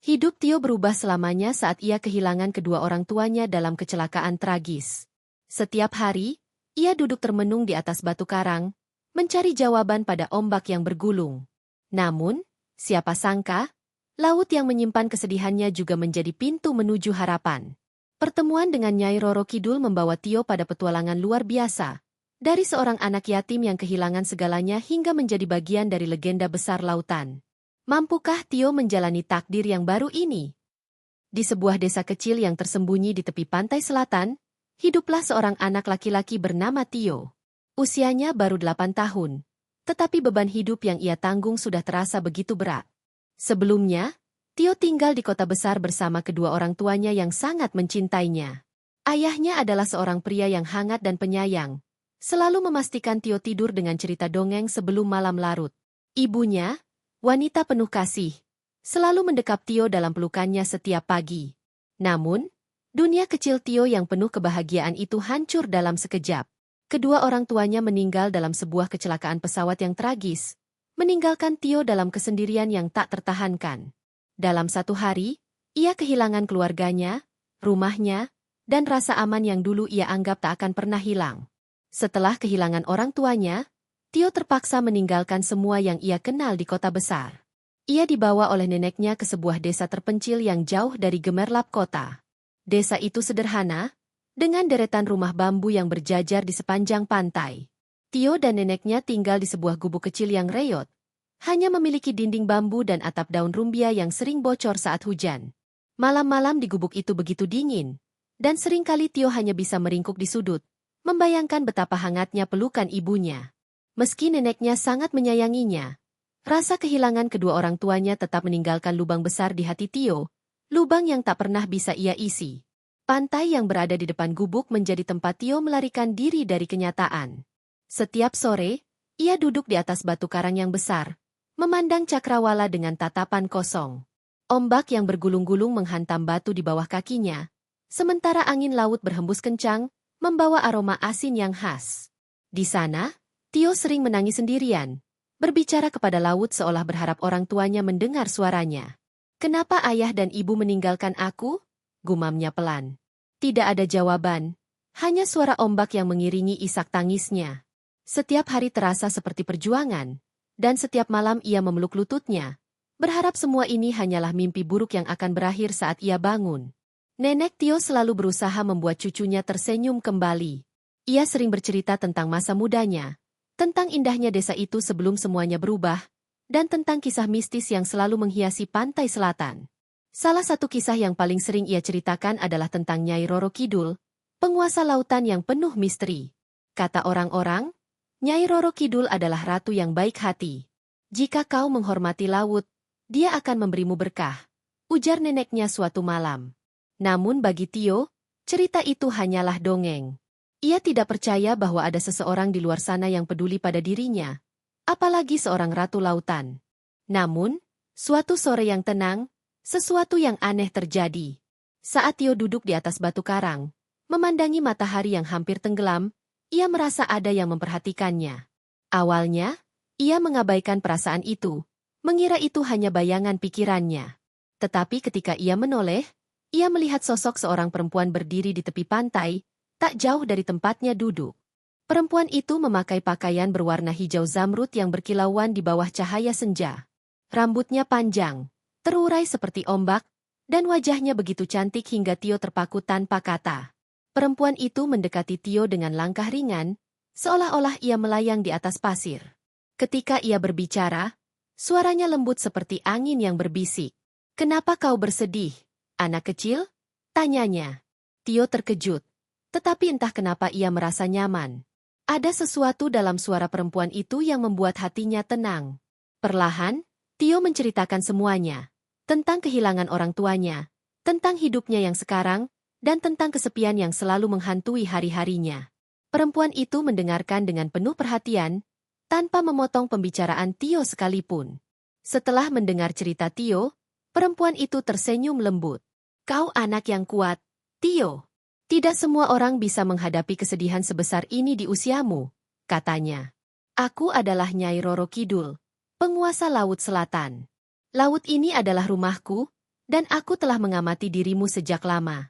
Hidup Tio berubah selamanya saat ia kehilangan kedua orang tuanya dalam kecelakaan tragis. Setiap hari, ia duduk termenung di atas batu karang, mencari jawaban pada ombak yang bergulung. Namun, siapa sangka, laut yang menyimpan kesedihannya juga menjadi pintu menuju harapan. Pertemuan dengan Nyai Roro Kidul membawa Tio pada petualangan luar biasa. Dari seorang anak yatim yang kehilangan segalanya hingga menjadi bagian dari legenda besar lautan. Mampukah Tio menjalani takdir yang baru ini? Di sebuah desa kecil yang tersembunyi di tepi pantai selatan, hiduplah seorang anak laki-laki bernama Tio. Usianya baru 8 tahun, tetapi beban hidup yang ia tanggung sudah terasa begitu berat. Sebelumnya, Tio tinggal di kota besar bersama kedua orang tuanya yang sangat mencintainya. Ayahnya adalah seorang pria yang hangat dan penyayang, selalu memastikan Tio tidur dengan cerita dongeng sebelum malam larut. Ibunya, wanita penuh kasih, selalu mendekap Tio dalam pelukannya setiap pagi. Namun, dunia kecil Tio yang penuh kebahagiaan itu hancur dalam sekejap. Kedua orang tuanya meninggal dalam sebuah kecelakaan pesawat yang tragis, meninggalkan Tio dalam kesendirian yang tak tertahankan. Dalam satu hari, ia kehilangan keluarganya, rumahnya, dan rasa aman yang dulu ia anggap tak akan pernah hilang. Setelah kehilangan orang tuanya, Tio terpaksa meninggalkan semua yang ia kenal di kota besar. Ia dibawa oleh neneknya ke sebuah desa terpencil yang jauh dari gemerlap kota. Desa itu sederhana, dengan deretan rumah bambu yang berjajar di sepanjang pantai. Tio dan neneknya tinggal di sebuah gubuk kecil yang reot, hanya memiliki dinding bambu dan atap daun rumbia yang sering bocor saat hujan. Malam-malam di gubuk itu begitu dingin, dan seringkali Tio hanya bisa meringkuk di sudut, membayangkan betapa hangatnya pelukan ibunya. Meski neneknya sangat menyayanginya, rasa kehilangan kedua orang tuanya tetap meninggalkan lubang besar di hati Tio, lubang yang tak pernah bisa ia isi. Pantai yang berada di depan gubuk menjadi tempat Tio melarikan diri dari kenyataan. Setiap sore, ia duduk di atas batu karang yang besar, memandang cakrawala dengan tatapan kosong. Ombak yang bergulung-gulung menghantam batu di bawah kakinya, sementara angin laut berhembus kencang, membawa aroma asin yang khas. Di sana, Tio sering menangis sendirian, berbicara kepada laut seolah berharap orang tuanya mendengar suaranya. "Kenapa ayah dan ibu meninggalkan aku?" gumamnya pelan. Tidak ada jawaban, hanya suara ombak yang mengiringi isak tangisnya. Setiap hari terasa seperti perjuangan, dan setiap malam ia memeluk lututnya, berharap semua ini hanyalah mimpi buruk yang akan berakhir saat ia bangun. Nenek Tio selalu berusaha membuat cucunya tersenyum kembali. Ia sering bercerita tentang masa mudanya, tentang indahnya desa itu sebelum semuanya berubah, dan tentang kisah mistis yang selalu menghiasi pantai selatan. Salah satu kisah yang paling sering ia ceritakan adalah tentang Nyai Roro Kidul, penguasa lautan yang penuh misteri. Kata orang-orang, Nyai Roro Kidul adalah ratu yang baik hati. "Jika kau menghormati laut, dia akan memberimu berkah," ujar neneknya suatu malam. Namun bagi Tio, cerita itu hanyalah dongeng. Ia tidak percaya bahwa ada seseorang di luar sana yang peduli pada dirinya, apalagi seorang ratu lautan. Namun, suatu sore yang tenang, sesuatu yang aneh terjadi. Saat Tio duduk di atas batu karang, memandangi matahari yang hampir tenggelam, ia merasa ada yang memperhatikannya. Awalnya, ia mengabaikan perasaan itu, mengira itu hanya bayangan pikirannya. Tetapi ketika ia menoleh, ia melihat sosok seorang perempuan berdiri di tepi pantai, tak jauh dari tempatnya duduk. Perempuan itu memakai pakaian berwarna hijau zamrud yang berkilauan di bawah cahaya senja. Rambutnya panjang, terurai seperti ombak, dan wajahnya begitu cantik hingga Tio terpaku tanpa kata. Perempuan itu mendekati Tio dengan langkah ringan, seolah-olah ia melayang di atas pasir. Ketika ia berbicara, suaranya lembut seperti angin yang berbisik. "Kenapa kau bersedih, anak kecil?" tanyanya. Tio terkejut. Tetapi entah kenapa ia merasa nyaman. Ada sesuatu dalam suara perempuan itu yang membuat hatinya tenang. Perlahan, Tio menceritakan semuanya. Tentang kehilangan orang tuanya, tentang hidupnya yang sekarang, dan tentang kesepian yang selalu menghantui hari-harinya. Perempuan itu mendengarkan dengan penuh perhatian, tanpa memotong pembicaraan Tio sekalipun. Setelah mendengar cerita Tio, perempuan itu tersenyum lembut. "Kau anak yang kuat, Tio. Tidak semua orang bisa menghadapi kesedihan sebesar ini di usiamu," katanya. "Aku adalah Nyai Roro Kidul, penguasa Laut Selatan. Laut ini adalah rumahku, Dan aku telah mengamati dirimu sejak lama.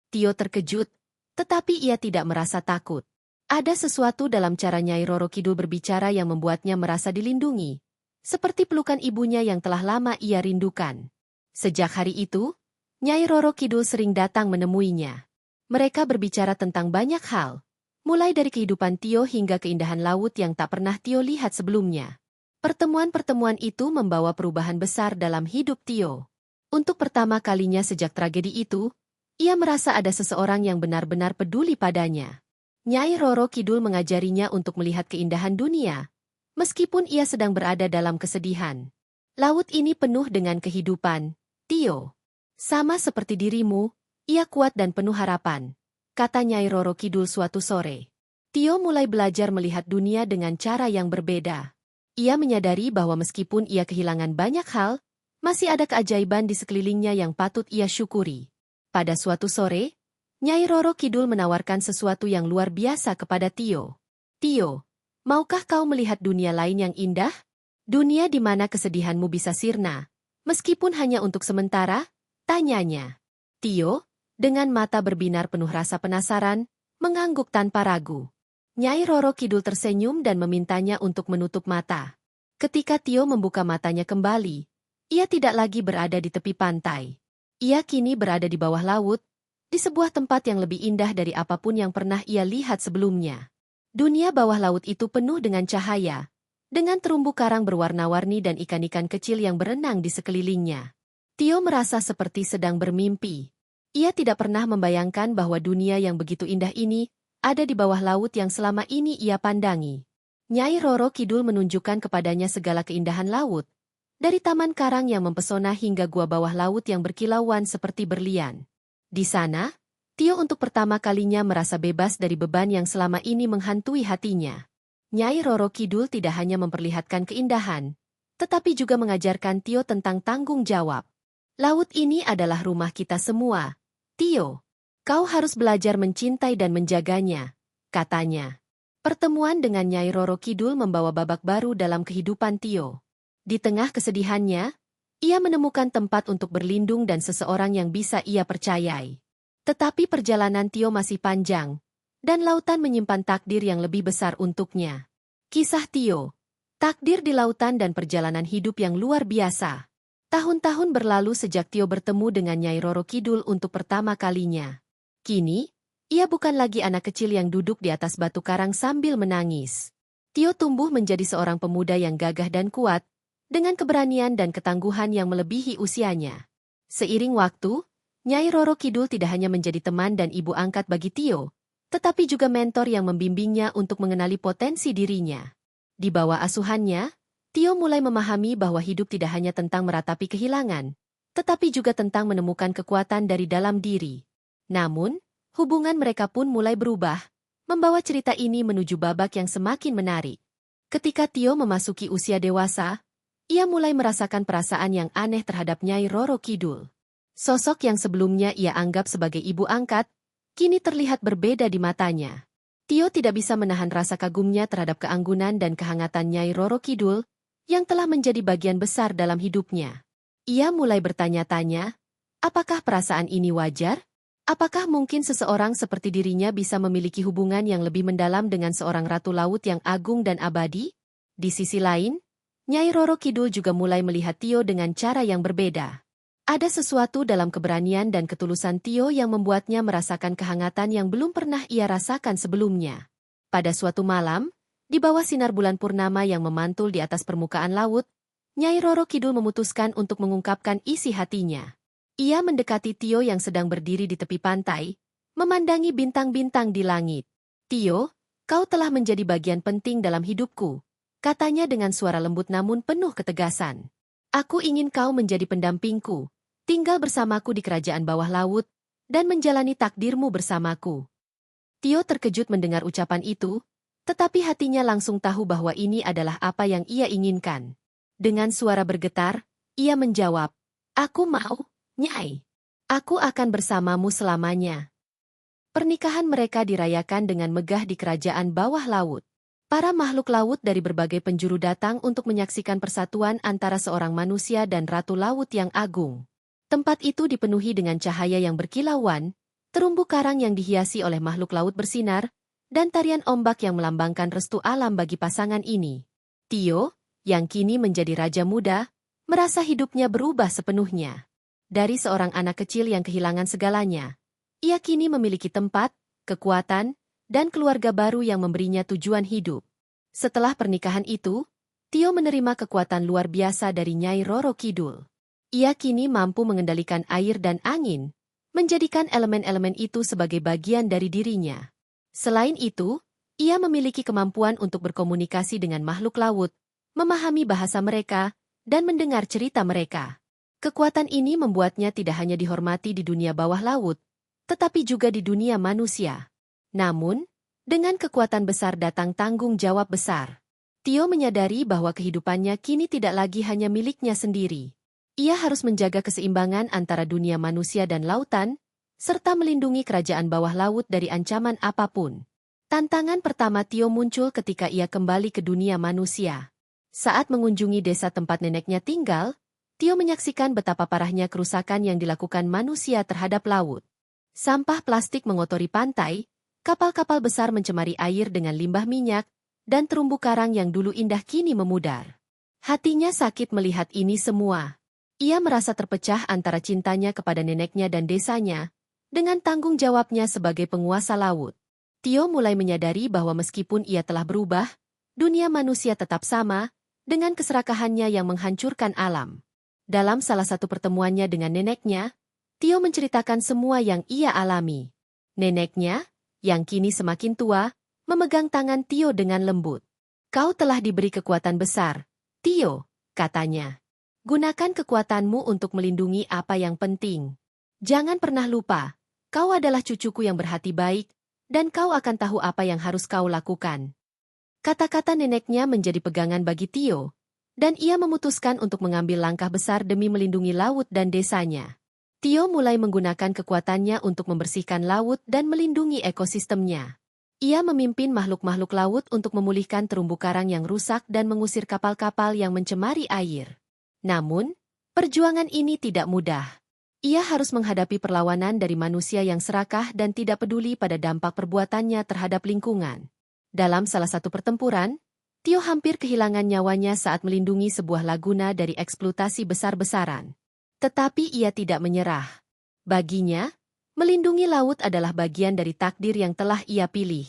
Tio terkejut, tetapi ia tidak merasa takut. Ada sesuatu dalam cara Nyai Roro Kidul berbicara yang membuatnya merasa dilindungi. Seperti pelukan ibunya yang telah lama ia rindukan. Sejak hari itu, Nyai Roro Kidul sering datang menemuinya. Mereka berbicara tentang banyak hal, mulai dari kehidupan Tio hingga keindahan laut yang tak pernah Tio lihat sebelumnya. Pertemuan-pertemuan itu membawa perubahan besar dalam hidup Tio. Untuk pertama kalinya sejak tragedi itu, ia merasa ada seseorang yang benar-benar peduli padanya. Nyai Roro Kidul mengajarinya untuk melihat keindahan dunia, meskipun ia sedang berada dalam kesedihan. Laut ini penuh dengan kehidupan, Tio. Sama seperti dirimu, ia kuat dan penuh harapan, kata Nyai Roro Kidul suatu sore. Tio mulai belajar melihat dunia dengan cara yang berbeda. Ia menyadari bahwa meskipun ia kehilangan banyak hal, masih ada keajaiban di sekelilingnya yang patut ia syukuri. Pada suatu sore, Nyai Roro Kidul menawarkan sesuatu yang luar biasa kepada Tio. Tio, maukah kau melihat dunia lain yang indah? Dunia di mana kesedihanmu bisa sirna, meskipun hanya untuk sementara? Tanyanya. Tio, dengan mata berbinar penuh rasa penasaran, mengangguk tanpa ragu. Nyai Roro Kidul tersenyum dan memintanya untuk menutup mata. Ketika Tio membuka matanya kembali, ia tidak lagi berada di tepi pantai. Ia kini berada di bawah laut, di sebuah tempat yang lebih indah dari apapun yang pernah ia lihat sebelumnya. Dunia bawah laut itu penuh dengan cahaya, dengan terumbu karang berwarna-warni dan ikan-ikan kecil yang berenang di sekelilingnya. Tio merasa seperti sedang bermimpi. Ia tidak pernah membayangkan bahwa dunia yang begitu indah ini ada di bawah laut yang selama ini ia pandangi. Nyai Roro Kidul menunjukkan kepadanya segala keindahan laut, dari taman karang yang mempesona hingga gua bawah laut yang berkilauan seperti berlian. Di sana, Tio untuk pertama kalinya merasa bebas dari beban yang selama ini menghantui hatinya. Nyai Roro Kidul tidak hanya memperlihatkan keindahan, tetapi juga mengajarkan Tio tentang tanggung jawab. Laut ini adalah rumah kita semua. Tio, kau harus belajar mencintai dan menjaganya, katanya. Pertemuan dengan Nyai Roro Kidul membawa babak baru dalam kehidupan Tio. Di tengah kesedihannya, ia menemukan tempat untuk berlindung dan seseorang yang bisa ia percayai. Tetapi perjalanan Tio masih panjang, dan lautan menyimpan takdir yang lebih besar untuknya. Kisah Tio, takdir di lautan dan perjalanan hidup yang luar biasa. Tahun-tahun berlalu sejak Tio bertemu dengan Nyai Roro Kidul untuk pertama kalinya. Kini, ia bukan lagi anak kecil yang duduk di atas batu karang sambil menangis. Tio tumbuh menjadi seorang pemuda yang gagah dan kuat, dengan keberanian dan ketangguhan yang melebihi usianya. Seiring waktu, Nyai Roro Kidul tidak hanya menjadi teman dan ibu angkat bagi Tio, tetapi juga mentor yang membimbingnya untuk mengenali potensi dirinya. Di bawah asuhannya, Tio mulai memahami bahwa hidup tidak hanya tentang meratapi kehilangan, tetapi juga tentang menemukan kekuatan dari dalam diri. Namun, hubungan mereka pun mulai berubah, membawa cerita ini menuju babak yang semakin menarik. Ketika Tio memasuki usia dewasa, ia mulai merasakan perasaan yang aneh terhadap Nyai Roro Kidul. Sosok yang sebelumnya ia anggap sebagai ibu angkat, kini terlihat berbeda di matanya. Tio tidak bisa menahan rasa kagumnya terhadap keanggunan dan kehangatan Nyai Roro Kidul, yang telah menjadi bagian besar dalam hidupnya. Ia mulai bertanya-tanya, apakah perasaan ini wajar? Apakah mungkin seseorang seperti dirinya bisa memiliki hubungan yang lebih mendalam dengan seorang ratu laut yang agung dan abadi? Di sisi lain, Nyai Roro Kidul juga mulai melihat Tio dengan cara yang berbeda. Ada sesuatu dalam keberanian dan ketulusan Tio yang membuatnya merasakan kehangatan yang belum pernah ia rasakan sebelumnya. Pada suatu malam, di bawah sinar bulan purnama yang memantul di atas permukaan laut, Nyai Roro Kidul memutuskan untuk mengungkapkan isi hatinya. Ia mendekati Tio yang sedang berdiri di tepi pantai, memandangi bintang-bintang di langit. Tio, kau telah menjadi bagian penting dalam hidupku, katanya dengan suara lembut namun penuh ketegasan. Aku ingin kau menjadi pendampingku, tinggal bersamaku di kerajaan bawah laut, dan menjalani takdirmu bersamaku. Tio terkejut mendengar ucapan itu, tetapi hatinya langsung tahu bahwa ini adalah apa yang ia inginkan. Dengan suara bergetar, ia menjawab, aku mau, Nyai. Aku akan bersamamu selamanya. Pernikahan mereka dirayakan dengan megah di kerajaan bawah laut. Para makhluk laut dari berbagai penjuru datang untuk menyaksikan persatuan antara seorang manusia dan ratu laut yang agung. Tempat itu dipenuhi dengan cahaya yang berkilauan, terumbu karang yang dihiasi oleh makhluk laut bersinar, dan tarian ombak yang melambangkan restu alam bagi pasangan ini. Tio, yang kini menjadi raja muda, merasa hidupnya berubah sepenuhnya. Dari seorang anak kecil yang kehilangan segalanya, ia kini memiliki tempat, kekuatan, dan keluarga baru yang memberinya tujuan hidup. Setelah pernikahan itu, Tio menerima kekuatan luar biasa dari Nyai Roro Kidul. Ia kini mampu mengendalikan air dan angin, menjadikan elemen-elemen itu sebagai bagian dari dirinya. Selain itu, ia memiliki kemampuan untuk berkomunikasi dengan makhluk laut, memahami bahasa mereka, dan mendengar cerita mereka. Kekuatan ini membuatnya tidak hanya dihormati di dunia bawah laut, tetapi juga di dunia manusia. Namun, dengan kekuatan besar datang tanggung jawab besar. Tio menyadari bahwa kehidupannya kini tidak lagi hanya miliknya sendiri. Ia harus menjaga keseimbangan antara dunia manusia dan lautan, serta melindungi kerajaan bawah laut dari ancaman apapun. Tantangan pertama Tio muncul ketika ia kembali ke dunia manusia. Saat mengunjungi desa tempat neneknya tinggal, Tio menyaksikan betapa parahnya kerusakan yang dilakukan manusia terhadap laut. Sampah plastik mengotori pantai, kapal-kapal besar mencemari air dengan limbah minyak, dan terumbu karang yang dulu indah kini memudar. Hatinya sakit melihat ini semua. Ia merasa terpecah antara cintanya kepada neneknya dan desanya, dengan tanggung jawabnya sebagai penguasa laut. Tio mulai menyadari bahwa meskipun ia telah berubah, dunia manusia tetap sama, dengan keserakahannya yang menghancurkan alam. Dalam salah satu pertemuannya dengan neneknya, Tio menceritakan semua yang ia alami. Neneknya, yang kini semakin tua, memegang tangan Tio dengan lembut. "Kau telah diberi kekuatan besar, Tio," katanya. "Gunakan kekuatanmu untuk melindungi apa yang penting. Jangan pernah lupa, kau adalah cucuku yang berhati baik, dan kau akan tahu apa yang harus kau lakukan." Kata-kata neneknya menjadi pegangan bagi Tio, dan ia memutuskan untuk mengambil langkah besar demi melindungi laut dan desanya. Tio mulai menggunakan kekuatannya untuk membersihkan laut dan melindungi ekosistemnya. Ia memimpin makhluk-makhluk laut untuk memulihkan terumbu karang yang rusak dan mengusir kapal-kapal yang mencemari air. Namun, perjuangan ini tidak mudah. Ia harus menghadapi perlawanan dari manusia yang serakah dan tidak peduli pada dampak perbuatannya terhadap lingkungan. Dalam salah satu pertempuran, Tio hampir kehilangan nyawanya saat melindungi sebuah laguna dari eksploitasi besar-besaran. Tetapi ia tidak menyerah. Baginya, melindungi laut adalah bagian dari takdir yang telah ia pilih.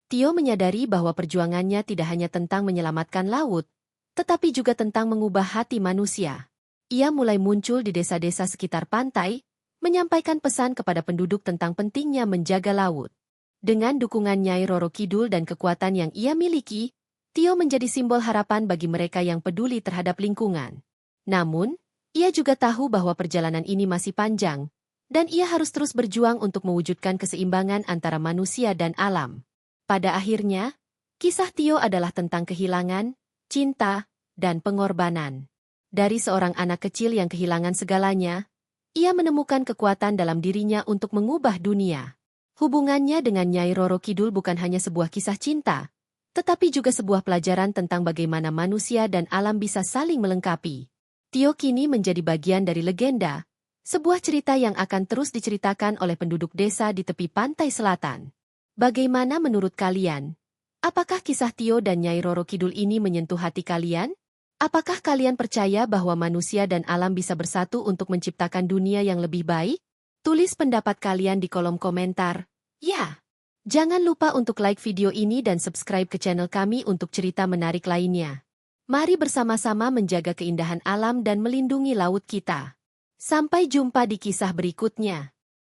Tio menyadari bahwa perjuangannya tidak hanya tentang menyelamatkan laut, tetapi juga tentang mengubah hati manusia. Ia mulai muncul di desa-desa sekitar pantai, menyampaikan pesan kepada penduduk tentang pentingnya menjaga laut. Dengan dukungan Nyai Roro Kidul dan kekuatan yang ia miliki, Tio menjadi simbol harapan bagi mereka yang peduli terhadap lingkungan. Namun, ia juga tahu bahwa perjalanan ini masih panjang, dan ia harus terus berjuang untuk mewujudkan keseimbangan antara manusia dan alam. Pada akhirnya, kisah Tio adalah tentang kehilangan, cinta, dan pengorbanan. Dari seorang anak kecil yang kehilangan segalanya, ia menemukan kekuatan dalam dirinya untuk mengubah dunia. Hubungannya dengan Nyai Roro Kidul bukan hanya sebuah kisah cinta, tetapi juga sebuah pelajaran tentang bagaimana manusia dan alam bisa saling melengkapi. Tio kini menjadi bagian dari legenda, sebuah cerita yang akan terus diceritakan oleh penduduk desa di tepi pantai selatan. Bagaimana menurut kalian? Apakah kisah Tio dan Nyai Roro Kidul ini menyentuh hati kalian? Apakah kalian percaya bahwa manusia dan alam bisa bersatu untuk menciptakan dunia yang lebih baik? Tulis pendapat kalian di kolom komentar. Ya! Jangan lupa untuk like video ini dan subscribe ke channel kami untuk cerita menarik lainnya. Mari bersama-sama menjaga keindahan alam dan melindungi laut kita. Sampai jumpa di kisah berikutnya.